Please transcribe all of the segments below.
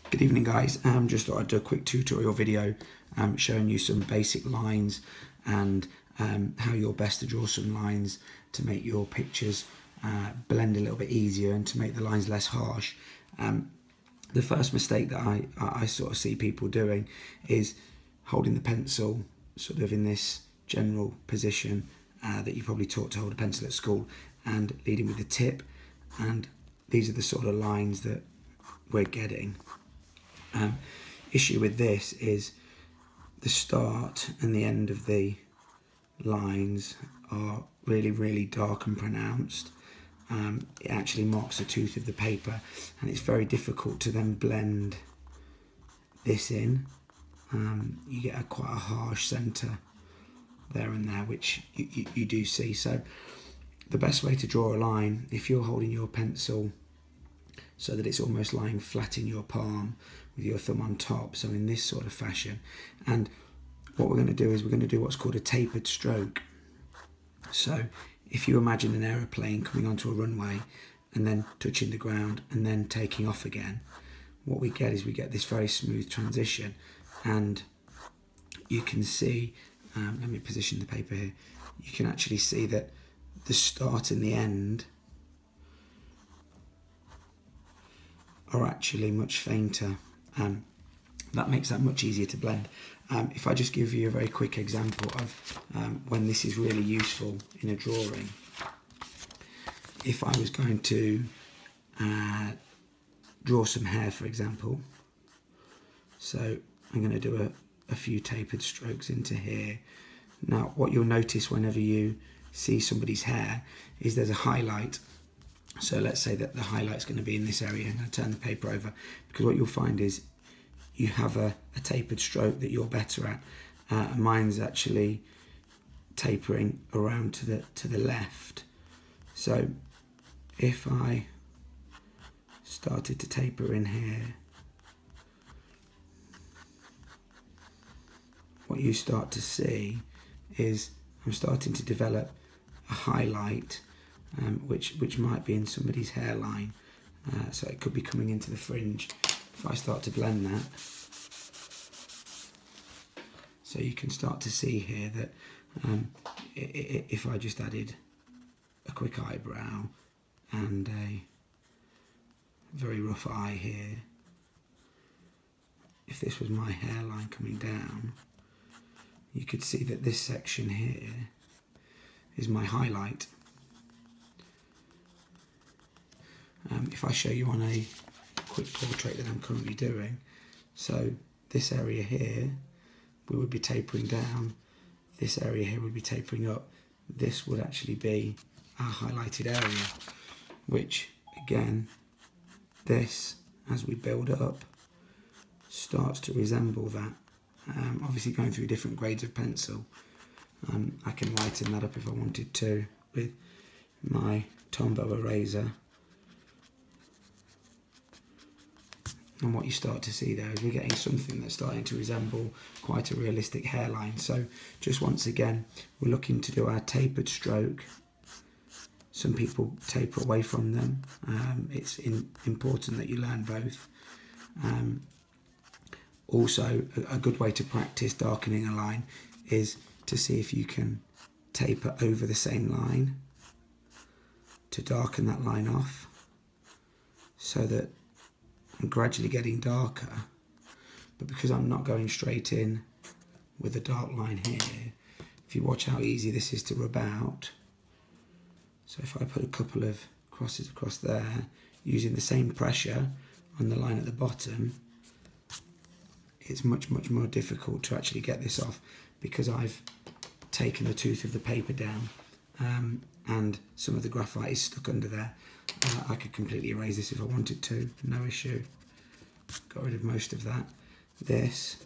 Good evening guys, just thought I'd do a quick tutorial video showing you some basic lines and how you're best to draw some lines to make your pictures blend a little bit easier and to make the lines less harsh. The first mistake that I sort of see people doing is holding the pencil sort of in this general position that you probably taught to hold a pencil at school and leading with the tip, and these are the sort of lines that we're getting. Issue with this is the start and the end of the lines are really dark and pronounced. It actually marks the tooth of the paper, and it's very difficult to then blend this in. You get quite a harsh centre there and there, which you do see. So the best way to draw a line, if you're holding your pencil so that it's almost lying flat in your palm with your thumb on top, so in this sort of fashion, and what we're going to do is we're going to do what's called a tapered stroke. So if you imagine an aeroplane coming onto a runway and then touching the ground and then taking off again, what we get is we get this very smooth transition, and you can see, let me position the paper here, you can actually see that the start and the end are actually much fainter. That makes that much easier to blend. If I just give you a very quick example of when this is really useful in a drawing. If I was going to draw some hair, for example, so I'm going to do a few tapered strokes into here. Now what you'll notice whenever you see somebody's hair is there's a highlight. So let's say that the highlight's going to be in this area. I'm going to turn the paper over, because what you'll find is you have a tapered stroke that you're better at. Mine's actually tapering around to the left. So if I started to taper in here, what you start to see is I'm starting to develop a highlight, which might be in somebody's hairline, so it could be coming into the fringe. If I start to blend that, so you can start to see here that if I just added a quick eyebrow and a very rough eye here, if this was my hairline coming down, you could see that this section here is my highlight. If I show you on a quick portrait that I'm currently doing, so this area here we would be tapering down, this area here would be tapering up, this would actually be our highlighted area, which again, this as we build up starts to resemble that. Obviously going through different grades of pencil, I can lighten that up if I wanted to with my Tombow eraser. And what you start to see there is we're getting something that's starting to resemble quite a realistic hairline. So just once again, we're looking to do our tapered stroke. Some people taper away from them. It's important that you learn both. Also, a good way to practice darkening a line is to see if you can taper over the same line to darken that line off, so that I'm gradually getting darker, but because I'm not going straight in with a dark line here, if you watch how easy this is to rub out, so if I put a couple of crosses across there, using the same pressure on the line at the bottom, it's much more difficult to actually get this off, because I've taken the tooth of the paper down and some of the graphite is stuck under there. I could completely erase this if I wanted to, no issue. Got rid of most of that. There's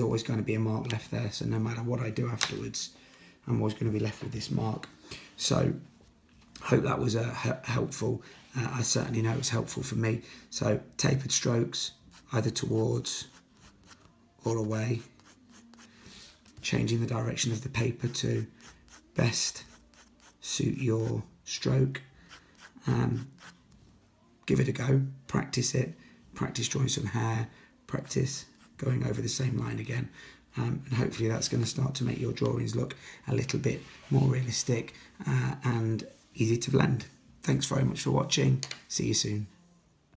always going to be a mark left there, so no matter what I do afterwards, I'm always going to be left with this mark. So hope that was helpful. I certainly know it's helpful for me. So tapered strokes, either towards or away, changing the direction of the paper to best suit your stroke, give it a go, practice it, practice drawing some hair, practice going over the same line again, and hopefully that's going to start to make your drawings look a little bit more realistic and easy to blend. Thanks very much for watching. See you soon.